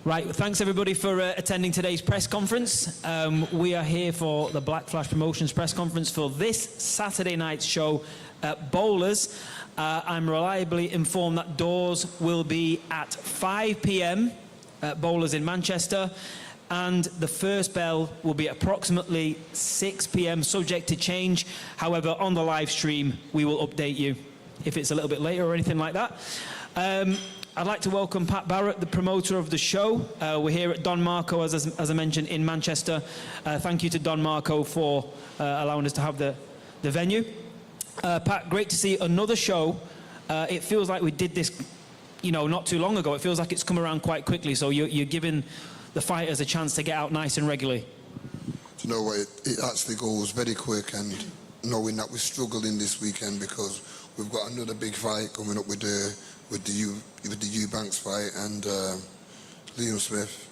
Right, well, thanks everybody for attending today's press conference. We are here for the Black Flash Promotions press conference for this Saturday night's show at Bowlers. I'm reliably informed that doors will be at 5 p.m. at Bowlers in Manchester, and the first bell will be approximately 6 p.m. subject to change. However, on the live stream, we will update you if it's a little bit later or anything like that. I'd like to welcome Pat Barrett, the promoter of the show. We're here at Don Marco, as I mentioned, in Manchester. Thank you to Don Marco for allowing us to have the venue. Pat, great to see another show. It feels like we did this, not too long ago. It feels like it's come around quite quickly. So you're giving the fighters a chance to get out nice and regularly. You know what? It actually goes very quick, and knowing that we're struggling this weekend because we've got another big fight coming up with the Eubanks fight and Liam Smith.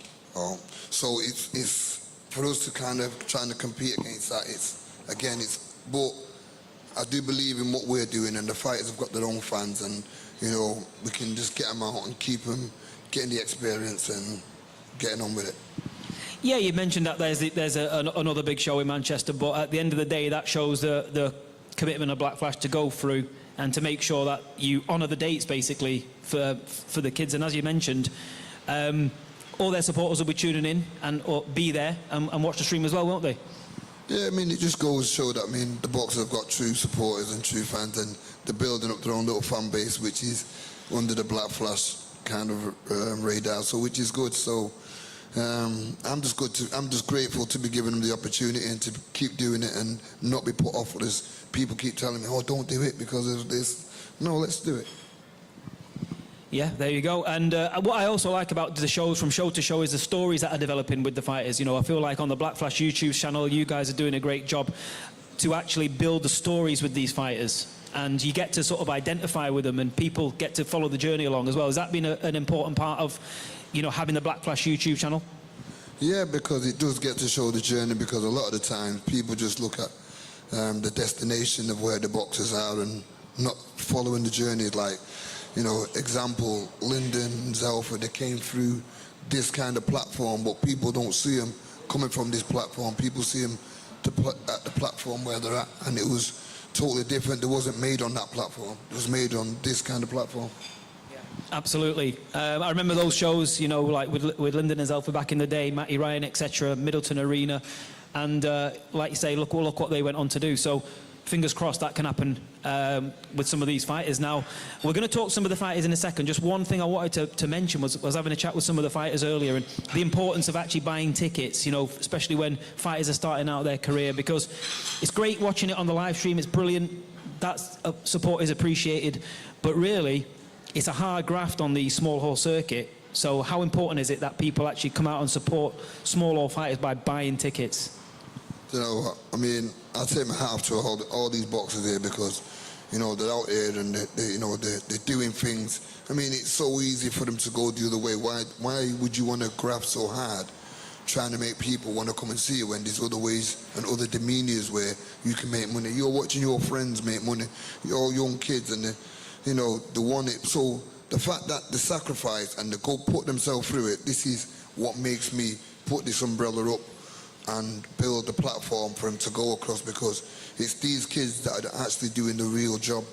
So it's for us to kind of trying to compete against that. But I do believe in what we're doing, and the fighters have got their own fans, and we can just get them out and keep them getting the experience and getting on with it. Yeah, you mentioned that there's another big show in Manchester, but at the end of the day, that shows the commitment of Black Flash to go through and to make sure that you honour the dates, basically, for the kids. And as you mentioned, all their supporters will be tuning in or be there and watch the stream as well, won't they? Yeah, it just goes to show that, the boxers have got true supporters and true fans, and they're building up their own little fan base, which is under the Black Flash kind of radar, so which is good. So I'm just grateful to be giving them the opportunity and to keep doing it and not be put off with this. People keep telling me, oh, don't do it because of this. No, let's do it. Yeah, there you go. And what I also like about the shows from show to show is the stories that are developing with the fighters. I feel like on the Black Flash YouTube channel, you guys are doing a great job to actually build the stories with these fighters. And you get to sort of identify with them, and people get to follow the journey along as well. Has that been an important part of, having the Black Flash YouTube channel? Yeah, because it does get to show the journey, because a lot of the time people just look at the destination of where the boxers are and not following the journey. Like, example, Lyndon, Zelfa, they came through this kind of platform, but people don't see them coming from this platform. People see them at the platform where they're at, and it was totally different. It wasn't made on that platform. It was made on this kind of platform. Yeah, absolutely. I remember those shows, like with Lyndon and Zelfa back in the day, Matty Ryan, etc., Middleton Arena, and like you say, look what they went on to do. So fingers crossed that can happen with some of these fighters. Now, we're going to talk some of the fighters in a second. Just one thing I wanted to mention was having a chat with some of the fighters earlier, and the importance of actually buying tickets, especially when fighters are starting out their career, because it's great watching it on the live stream. It's brilliant. That support is appreciated. But really, it's a hard graft on the small hall circuit. So how important is it that people actually come out and support small hall fighters by buying tickets? I take my hat off to all these boxers here, because, they're out here and they're doing things. It's so easy for them to go the other way. Why would you want to graft so hard trying to make people want to come and see you when there's other ways and other demeanors where you can make money? You're watching your friends make money, your young kids, and so the fact that the sacrifice and they go put themselves through it, this is what makes me put this umbrella up and build the platform for him to go across, because it's these kids that are actually doing the real job.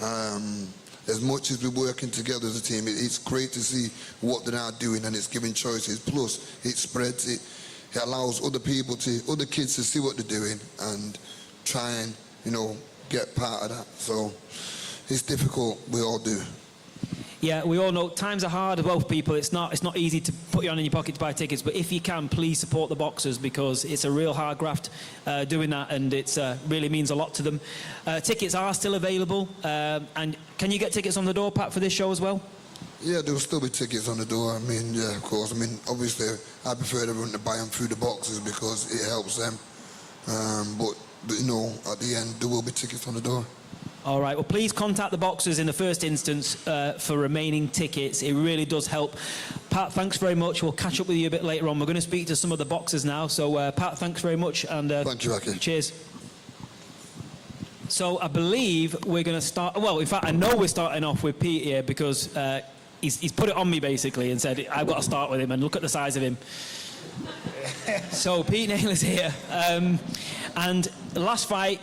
As much as we're working together as a team, it's great to see what they're now doing, and it's giving choices. Plus, it spreads it. It allows other kids to see what they're doing and try and, get part of that. So it's difficult. We all do. Yeah, we all know times are hard as well for people. It's not easy to put you on in your pocket to buy tickets, but if you can, please support the boxers, because it's a real hard graft doing that, and it really means a lot to them. Tickets are still available, and can you get tickets on the door, Pat, for this show as well? Yeah, there will still be tickets on the door. Yeah, of course. Obviously, I prefer everyone to buy them through the boxes because it helps them. But at the end, there will be tickets on the door. All right, well, please contact the boxers in the first instance for remaining tickets. It really does help. Pat, thanks very much. We'll catch up with you a bit later on. We're going to speak to some of the boxers now. So, Pat, thanks very much. And thank you, Aki. Cheers. So, I believe we're going to start... Well, in fact, I know we're starting off with Pete here because he's put it on me basically and said I've got to start with him, and look at the size of him. So Pete Naylor's here, and the last fight,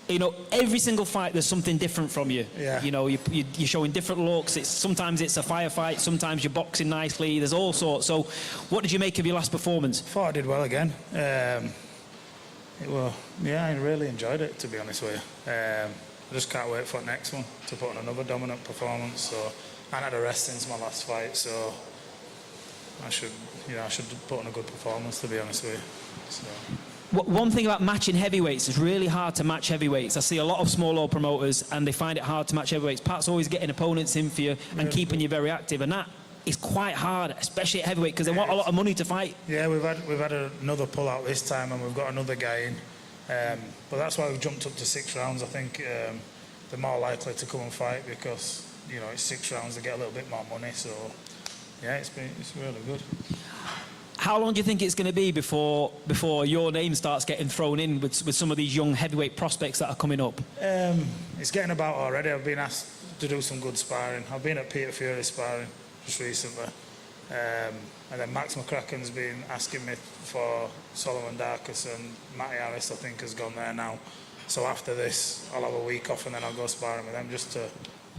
you know, every single fight there's something different from you. Yeah. You know, you're showing different looks. Sometimes it's a firefight, sometimes you're boxing nicely. There's all sorts. So, what did you make of your last performance? Thought I did well again. I really enjoyed it, to be honest with you. I just can't wait for the next one to put on another dominant performance. So, I had a rest since my last fight, so I should put on a good performance, to be honest with you. So. One thing about matching heavyweights, it's really hard to match heavyweights. I see a lot of small old promoters and they find it hard to match heavyweights. Pat's always getting opponents in for you and keeping you very active, and that is quite hard, especially at heavyweight, because they want a lot of money to fight. Yeah, we've had another pull out this time, and we've got another guy in. But that's why we've jumped up to 6 rounds. I think they're more likely to come and fight because, you know, it's 6 rounds, they get a little bit more money. So yeah, it's really good. How long do you think it's going to be before your name starts getting thrown in with some of these young heavyweight prospects that are coming up? It's getting about already. I've been asked to do some good sparring. I've been at Peter Fury sparring just recently. And then Max McCracken's been asking me for Solomon Darkus, and Matty Harris, I think, has gone there now. So after this, I'll have a week off and then I'll go sparring with them just to,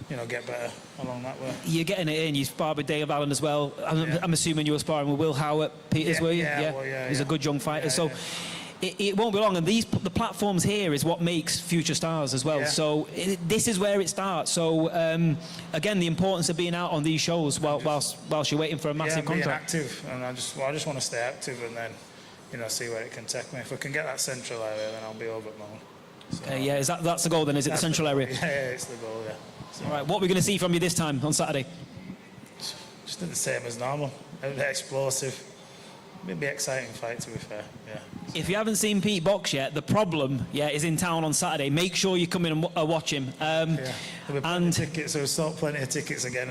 you know, get better along that way. You're getting it in. You sparred with Dave Allen as well. I'm assuming you were sparring with Will Howe at Peters, were you? Yeah. He's a good young fighter. So it won't be long. And the platforms here is what makes future stars as well. Yeah. So this is where it starts. So again, the importance of being out on these shows whilst you're waiting for a massive contract. Being active, and I just want to stay active and then, you know, see where it can take me. If we can get that central area, then I'll be over at Moan. So, that's the goal then, is it, the central area? Yeah, it's the goal, yeah. So, all right, what are we going to see from you this time on Saturday? just the same as normal. Explosive. It'll be an exciting fight, to be fair. Yeah. If you haven't seen Pete box yet, the problem, is in town on Saturday. Make sure you come in and watch him. There'll be plenty of tickets. So we've sold plenty of tickets again.